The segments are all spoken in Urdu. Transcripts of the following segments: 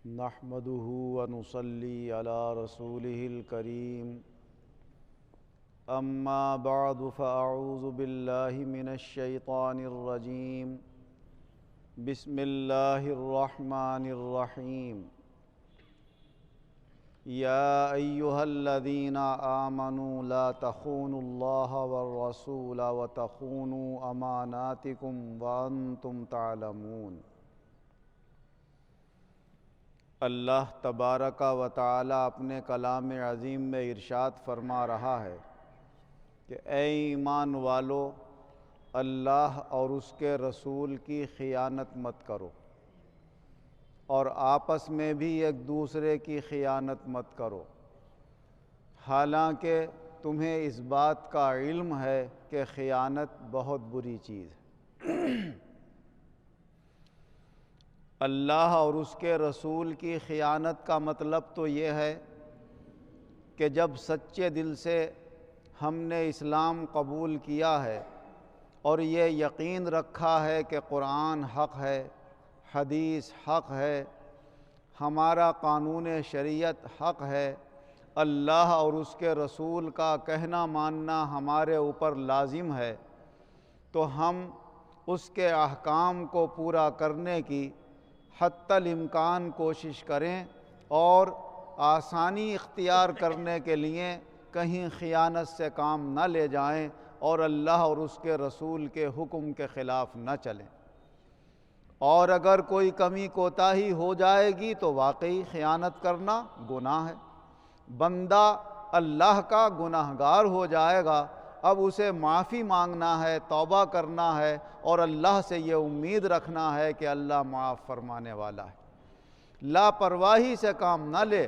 نحمده ونصلي على رسوله الكريم أما بعد فأعوذ بالله من الشيطان الرجيم بسم الله الرحمن الرحيم يا أيها الذين آمنوا لا تخونوا الله والرسول وتخونوا أماناتكم وأنتم تعلمون۔ اللہ تبارک و تعالی اپنے کلام عظیم میں ارشاد فرما رہا ہے کہ اے ایمان والو، اللہ اور اس کے رسول کی خیانت مت کرو، اور آپس میں بھی ایک دوسرے کی خیانت مت کرو، حالانکہ تمہیں اس بات کا علم ہے کہ خیانت بہت بری چیز ہے۔ اللہ اور اس کے رسول کی خیانت کا مطلب تو یہ ہے کہ جب سچے دل سے ہم نے اسلام قبول کیا ہے اور یہ یقین رکھا ہے کہ قرآن حق ہے، حدیث حق ہے، ہمارا قانون شریعت حق ہے، اللہ اور اس کے رسول کا کہنا ماننا ہمارے اوپر لازم ہے، تو ہم اس کے احکام کو پورا کرنے کی حتی الامکان کوشش کریں اور آسانی اختیار کرنے کے لیے کہیں خیانت سے کام نہ لے جائیں اور اللہ اور اس کے رسول کے حکم کے خلاف نہ چلیں۔ اور اگر کوئی کمی کوتاہی ہو جائے گی تو واقعی خیانت کرنا گناہ ہے، بندہ اللہ کا گناہگار ہو جائے گا۔ اب اسے معافی مانگنا ہے، توبہ کرنا ہے اور اللہ سے یہ امید رکھنا ہے کہ اللہ معاف فرمانے والا ہے۔ لاپرواہی سے کام نہ لے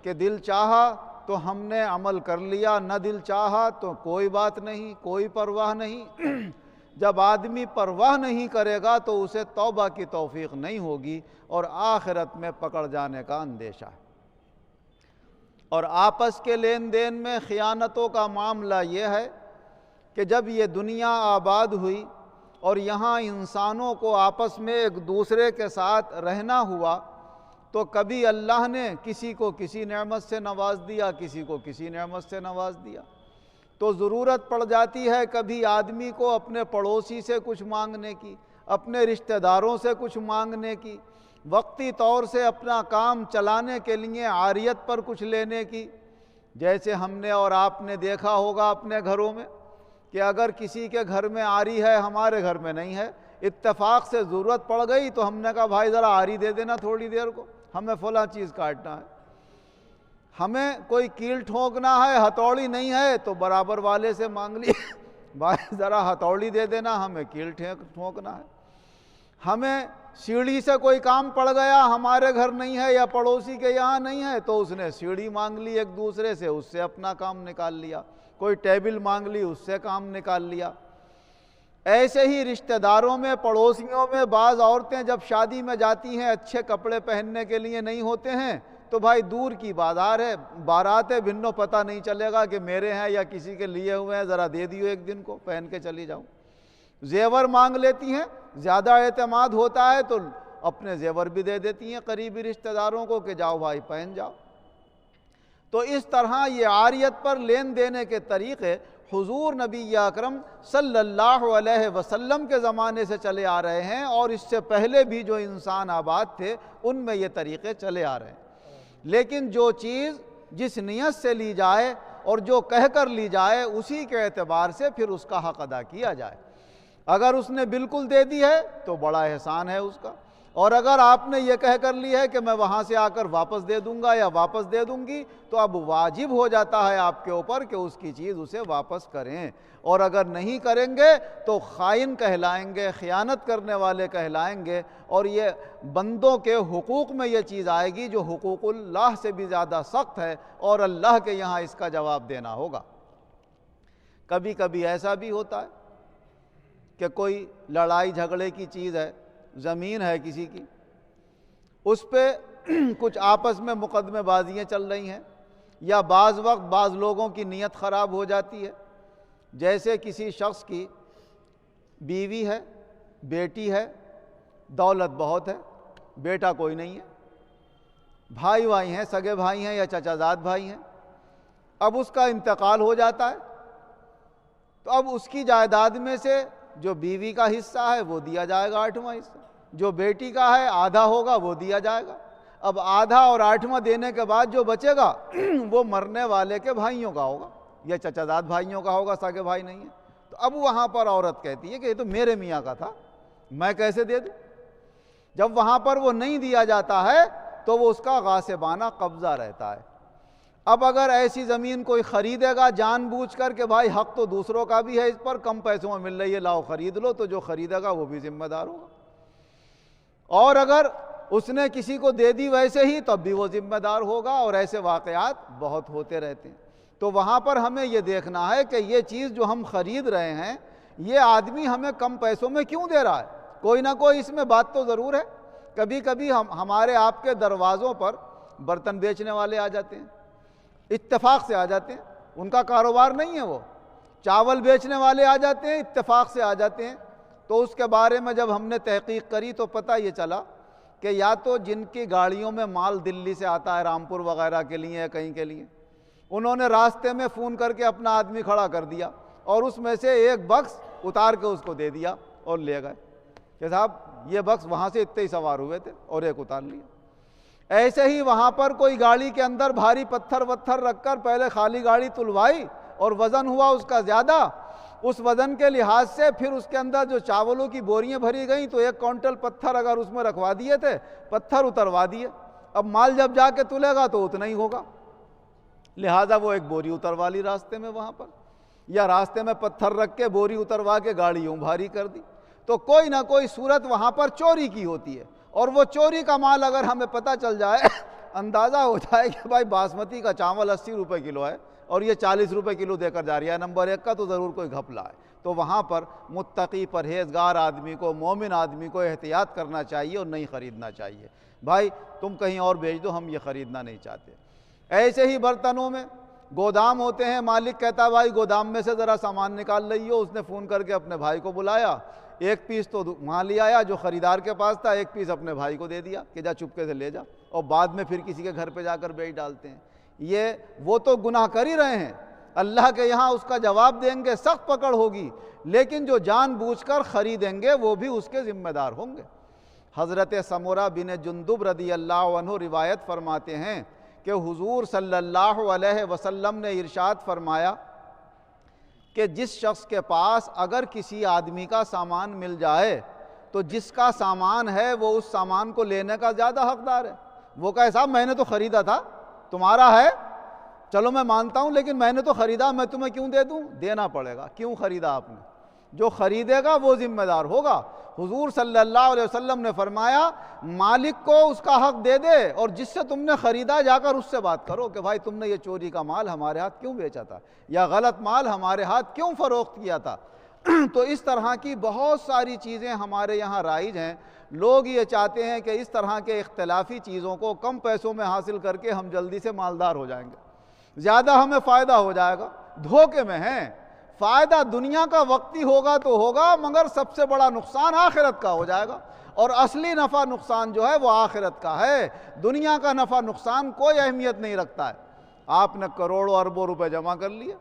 کہ دل چاہا تو ہم نے عمل کر لیا، نہ دل چاہا تو کوئی بات نہیں، کوئی پرواہ نہیں۔ جب آدمی پرواہ نہیں کرے گا تو اسے توبہ کی توفیق نہیں ہوگی اور آخرت میں پکڑ جانے کا اندیشہ ہے۔ اور آپس کے لین دین میں خیانتوں کا معاملہ یہ ہے کہ جب یہ دنیا آباد ہوئی اور یہاں انسانوں کو آپس میں ایک دوسرے کے ساتھ رہنا ہوا تو کبھی اللہ نے کسی کو کسی نعمت سے نواز دیا، کسی کو کسی نعمت سے نواز دیا، تو ضرورت پڑ جاتی ہے کبھی آدمی کو اپنے پڑوسی سے کچھ مانگنے کی، اپنے رشتہ داروں سے کچھ مانگنے کی، وقتی طور سے اپنا کام چلانے کے لیے عاریت پر کچھ لینے کی۔ جیسے ہم نے اور آپ نے دیکھا ہوگا اپنے گھروں میں کہ اگر کسی کے گھر میں آری ہے، ہمارے گھر میں نہیں ہے، اتفاق سے ضرورت پڑ گئی تو ہم نے کہا بھائی ذرا آری دے دینا تھوڑی دیر کو، ہمیں فلاں چیز کاٹنا ہے۔ ہمیں کوئی کیل ٹھونکنا ہے، ہتھوڑی نہیں ہے تو برابر والے سے مانگ لی بھائی ذرا ہتھوڑی دے دینا، ہمیں کیل ٹھونکنا ہے۔ ہمیں سیڑھی سے کوئی کام پڑ گیا، ہمارے گھر نہیں ہے یا پڑوسی کے یہاں نہیں ہے تو اس نے سیڑھی مانگ لی ایک دوسرے سے، اس سے اپنا کام نکال لیا، کوئی ٹیبل مانگ لی، اس سے کام نکال لیا۔ ایسے ہی رشتہ داروں میں، پڑوسیوں میں بعض عورتیں جب شادی میں جاتی ہیں اچھے کپڑے پہننے کے لیے نہیں ہوتے ہیں تو بھائی دور کی بازار ہے، بارات ہے، بھنو پتہ نہیں چلے گا کہ میرے ہیں یا کسی کے لیے ہوئے ہیں، ذرا دے دیو ایک دن کو پہن کے چلی جاؤں۔ زیور مانگ لیتی ہیں، زیادہ اعتماد ہوتا ہے تو اپنے زیور بھی دے دیتی ہیں قریبی رشتہ داروں کو کہ جاؤ بھائی پہن جاؤ۔ تو اس طرح یہ عاریت پر لین دینے کے طریقے حضور نبی اکرم صلی اللہ علیہ وسلم کے زمانے سے چلے آ رہے ہیں، اور اس سے پہلے بھی جو انسان آباد تھے ان میں یہ طریقے چلے آ رہے ہیں۔ لیکن جو چیز جس نیت سے لی جائے اور جو کہہ کر لی جائے اسی کے اعتبار سے پھر اس کا حق ادا کیا جائے۔ اگر اس نے بالکل دے دی ہے تو بڑا احسان ہے اس کا، اور اگر آپ نے یہ کہہ کر لی ہے کہ میں وہاں سے آ کر واپس دے دوں گا یا واپس دے دوں گی تو اب واجب ہو جاتا ہے آپ کے اوپر کہ اس کی چیز اسے واپس کریں، اور اگر نہیں کریں گے تو خائن کہلائیں گے، خیانت کرنے والے کہلائیں گے، اور یہ بندوں کے حقوق میں یہ چیز آئے گی جو حقوق اللہ سے بھی زیادہ سخت ہے، اور اللہ کے یہاں اس کا جواب دینا ہوگا۔ کبھی کبھی ایسا بھی ہوتا ہے کہ کوئی لڑائی جھگڑے کی چیز ہے، زمین ہے کسی کی، اس پہ کچھ آپس میں مقدمے بازیاں چل رہی ہیں، یا بعض وقت بعض لوگوں کی نیت خراب ہو جاتی ہے۔ جیسے کسی شخص کی بیوی ہے، بیٹی ہے، دولت بہت ہے، بیٹا کوئی نہیں ہے، بھائی بھائی ہیں، سگے بھائی ہیں یا چچا زاد بھائی ہیں، اب اس کا انتقال ہو جاتا ہے تو اب اس کی جائیداد میں سے جو بیوی کا حصہ ہے وہ دیا جائے گا 8واں حصہ، جو بیٹی کا ہے آدھا ہوگا وہ دیا جائے گا۔ اب آدھا اور 8واں دینے کے بعد جو بچے گا وہ مرنے والے کے بھائیوں کا ہوگا یا چچا زاد بھائیوں کا ہوگا، سگے بھائی نہیں ہے۔ تو اب وہاں پر عورت کہتی ہے کہ یہ تو میرے میاں کا تھا، میں کیسے دے دوں؟ جب وہاں پر وہ نہیں دیا جاتا ہے تو وہ اس کا غاصبانہ قبضہ رہتا ہے۔ اب اگر ایسی زمین کوئی خریدے گا جان بوجھ کر کہ بھائی حق تو دوسروں کا بھی ہے، اس پر کم پیسوں میں مل رہی ہے، لاؤ خرید لو، تو جو خریدے گا وہ بھی ذمہ دار ہوگا۔ اور اگر اس نے کسی کو دے دی ویسے ہی تب بھی وہ ذمہ دار ہوگا، اور ایسے واقعات بہت ہوتے رہتے ہیں۔ تو وہاں پر ہمیں یہ دیکھنا ہے کہ یہ چیز جو ہم خرید رہے ہیں یہ آدمی ہمیں کم پیسوں میں کیوں دے رہا ہے؟ کوئی نہ کوئی اس میں بات تو ضرور ہے۔ کبھی کبھی ہمارے آپ کے دروازوں پر برتن بیچنے والے آ جاتے ہیں، اتفاق سے آ جاتے ہیں، ان کا کاروبار نہیں ہے وہ۔ چاول بیچنے والے آ جاتے ہیں، اتفاق سے آ جاتے ہیں۔ تو اس کے بارے میں جب ہم نے تحقیق کری تو پتہ یہ چلا کہ یا تو جن کی گاڑیوں میں مال دلی سے آتا ہے رامپور وغیرہ کے لیے یا کہیں کے لیے، انہوں نے راستے میں فون کر کے اپنا آدمی کھڑا کر دیا اور اس میں سے ایک بکس اتار کے اس کو دے دیا اور لے گئے کہ صاحب یہ بکس وہاں سے اتنے ہی سوار ہوئے تھے اور ایک اتار لیا۔ ایسے ہی وہاں پر کوئی گاڑی کے اندر بھاری پتھر وتھر رکھ کر پہلے خالی گاڑی تلوائی اور وزن ہوا اس کا زیادہ، اس وزن کے لحاظ سے پھر اس کے اندر جو چاولوں کی بوریاں بھری گئیں تو 1 کوئنٹل پتھر اگر اس میں رکھوا دیے تھے، پتھر اتروا دیے۔ اب مال جب جا کے تلے گا تو اتنا ہی ہوگا، لہٰذا وہ ایک بوری اتروا لی راستے میں وہاں پر، یا راستے میں پتھر رکھ کے بوری اتروا کے گاڑی یوں بھاری کر دی۔ تو کوئی نہ کوئی صورت وہاں پر چوری کی ہوتی ہے، اور وہ چوری کا مال اگر ہمیں پتہ چل جائے، اندازہ ہو جائے کہ بھائی باسمتی کا چاول 80 روپے کلو ہے اور یہ 40 روپے کلو دے کر جا رہی ہے، نمبر 1 کا تو ضرور کوئی گھپلا ہے۔ تو وہاں پر متقی پرہیزگار آدمی کو، مومن آدمی کو احتیاط کرنا چاہیے اور نہیں خریدنا چاہیے۔ بھائی تم کہیں اور بیچ دو، ہم یہ خریدنا نہیں چاہتے۔ ایسے ہی برتنوں میں گودام ہوتے ہیں، مالک کہتا ہے بھائی گودام میں سے ذرا سامان نکال لئیے، اس نے فون کر کے اپنے بھائی کو بلایا، 1 پیس تو وہاں لے آیا جو خریدار کے پاس تھا، 1 پیس اپنے بھائی کو دے دیا کہ جا چپکے سے لے جا، اور بعد میں پھر کسی کے گھر پہ جا کر بیچ ڈالتے ہیں۔ یہ وہ تو گناہ کر ہی رہے ہیں، اللہ کے یہاں اس کا جواب دیں گے، سخت پکڑ ہوگی، لیکن جو جان بوجھ کر خریدیں گے وہ بھی اس کے ذمہ دار ہوں گے۔ حضرت سمرہ بن جندب رضی اللہ عنہ روایت فرماتے ہیں کہ حضور صلی اللہ علیہ وسلم نے ارشاد فرمایا کہ جس شخص کے پاس اگر کسی آدمی کا سامان مل جائے تو جس کا سامان ہے وہ اس سامان کو لینے کا زیادہ حقدار ہے۔ وہ کہے صاحب میں نے تو خریدا تھا، تمہارا ہے، چلو میں مانتا ہوں، لیکن میں نے تو خریدا، میں تمہیں کیوں دے دوں؟ دینا پڑے گا۔ کیوں خریدا آپ نے؟ جو خریدے گا وہ ذمہ دار ہوگا۔ حضور صلی اللہ علیہ وسلم نے فرمایا مالک کو اس کا حق دے دے، اور جس سے تم نے خریدا جا کر اس سے بات کرو کہ بھائی تم نے یہ چوری کا مال ہمارے ہاتھ کیوں بیچا تھا، یا غلط مال ہمارے ہاتھ کیوں فروخت کیا تھا۔ تو اس طرح کی بہت ساری چیزیں ہمارے یہاں رائج ہیں۔ لوگ یہ چاہتے ہیں کہ اس طرح کے اختلافی چیزوں کو کم پیسوں میں حاصل کر کے ہم جلدی سے مالدار ہو جائیں گے، زیادہ ہمیں فائدہ ہو جائے گا۔ دھوکے میں ہیں، فائدہ دنیا کا وقتی ہوگا تو ہوگا، مگر سب سے بڑا نقصان آخرت کا ہو جائے گا، اور اصلی نفع نقصان جو ہے وہ آخرت کا ہے۔ دنیا کا نفع نقصان کوئی اہمیت نہیں رکھتا ہے۔ آپ نے کروڑوں اربوں روپے جمع کر لیے،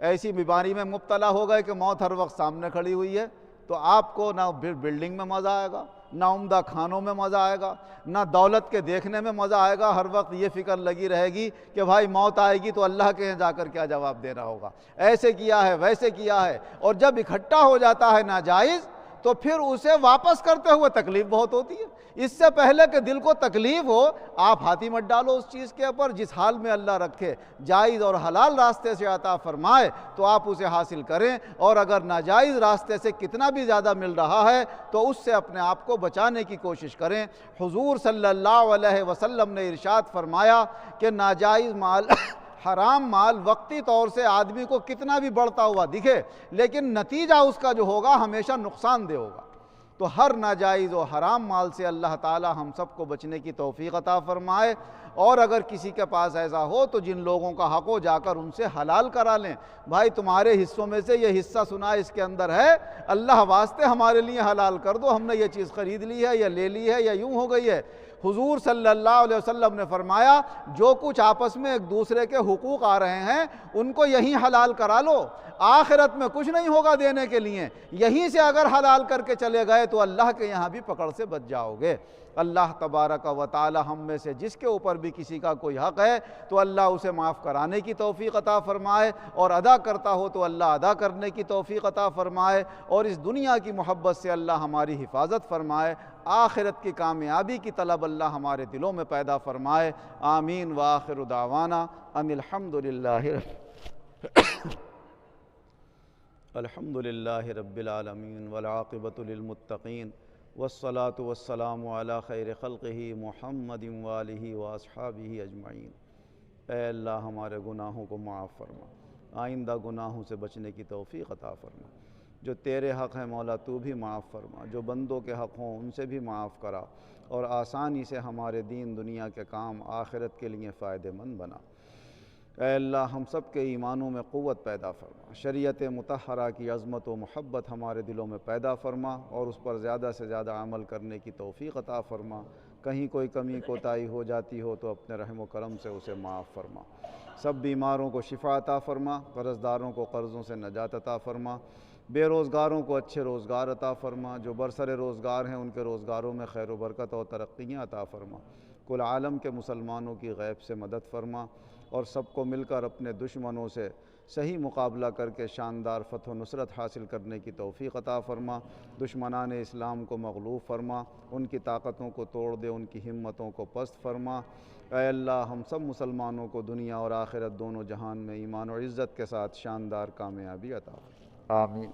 ایسی بیماری میں مبتلا ہو گئے کہ موت ہر وقت سامنے کھڑی ہوئی ہے، تو آپ کو نہ بلڈنگ میں مزہ آئے گا، نہ عمدہ کھانوں میں مزہ آئے گا، نہ دولت کے دیکھنے میں مزہ آئے گا۔ ہر وقت یہ فکر لگی رہے گی کہ بھائی موت آئے گی تو اللہ کے یہاں جا کر کیا جواب دینا ہوگا، ایسے کیا ہے ویسے کیا ہے۔ اور جب اکٹھا ہو جاتا ہے ناجائز تو پھر اسے واپس کرتے ہوئے تکلیف بہت ہوتی ہے۔ اس سے پہلے کہ دل کو تکلیف ہو، آپ ہاتھی مت ڈالو اس چیز کے اوپر، جس حال میں اللہ رکھے، جائز اور حلال راستے سے عطا فرمائے تو آپ اسے حاصل کریں، اور اگر ناجائز راستے سے کتنا بھی زیادہ مل رہا ہے تو اس سے اپنے آپ کو بچانے کی کوشش کریں۔ حضور صلی اللہ علیہ وسلم نے ارشاد فرمایا کہ ناجائز مال حرام مال وقتی طور سے آدمی کو کتنا بھی بڑھتا ہوا دکھے، لیکن نتیجہ اس کا جو ہوگا ہمیشہ نقصان دہ ہوگا۔ تو ہر ناجائز و حرام مال سے اللہ تعالی ہم سب کو بچنے کی توفیق عطا فرمائے، اور اگر کسی کے پاس ایسا ہو تو جن لوگوں کا حق ہو جا کر ان سے حلال کرا لیں۔ بھائی تمہارے حصوں میں سے یہ حصہ سنا اس کے اندر ہے، اللہ واسطے ہمارے لیے حلال کر دو، ہم نے یہ چیز خرید لی ہے یا لے لی ہے یا یوں ہو گئی ہے۔ حضور صلی اللہ علیہ وسلم نے فرمایا جو کچھ آپس میں ایک دوسرے کے حقوق آ رہے ہیں ان کو یہیں حلال کرا لو، آخرت میں کچھ نہیں ہوگا دینے کے لیے، یہیں سے اگر حلال کر کے چلے گئے تو اللہ کے یہاں بھی پکڑ سے بچ جاؤ گے۔ اللہ تبارک و تعالی ہم میں سے جس کے اوپر بھی کسی کا کوئی حق ہے تو اللہ اسے معاف کرانے کی توفیق عطا فرمائے، اور ادا کرتا ہو تو اللہ ادا کرنے کی توفیق عطا فرمائے، اور اس دنیا کی محبت سے اللہ ہماری حفاظت فرمائے، آخرت کی کامیابی کی طلب اللہ ہمارے دلوں میں پیدا فرمائے۔ آمین وآخر دعوانا ان الحمدللہ رب العالمین والعاقبۃ للمتقین والصلاة والسلام علی خیر خلقہ محمد وآلہ واصحابہ اجمعین۔ اے اللہ ہمارے گناہوں کو معاف فرما، آئندہ گناہوں سے بچنے کی توفیق عطا فرما، جو تیرے حق ہیں مولا تو بھی معاف فرما، جو بندوں کے حق ہوں ان سے بھی معاف کرا، اور آسانی سے ہمارے دین دنیا کے کام آخرت کے لیے فائدہ مند بنا۔ اے اللہ ہم سب کے ایمانوں میں قوت پیدا فرما، شریعت مطہرہ کی عظمت و محبت ہمارے دلوں میں پیدا فرما، اور اس پر زیادہ سے زیادہ عمل کرنے کی توفیق عطا فرما۔ کہیں کوئی کمی کوتاہی ہو جاتی ہو تو اپنے رحم و کرم سے اسے معاف فرما۔ سب بیماروں کو شفا عطا فرما، قرض داروں کو قرضوں سے نجات عطا فرما، بے روزگاروں کو اچھے روزگار عطا فرما، جو برسر روزگار ہیں ان کے روزگاروں میں خیر و برکت اور ترقیاں عطا فرما۔ کل عالم کے مسلمانوں کی غیب سے مدد فرما، اور سب کو مل کر اپنے دشمنوں سے صحیح مقابلہ کر کے شاندار فتح و نصرت حاصل کرنے کی توفیق عطا فرما۔ دشمنان اسلام کو مغلوب فرما، ان کی طاقتوں کو توڑ دے، ان کی ہمتوں کو پست فرما۔ اے اللہ ہم سب مسلمانوں کو دنیا اور آخرت دونوں جہان میں ایمان و عزت کے ساتھ شاندار کامیابی عطا فرما۔ آمین۔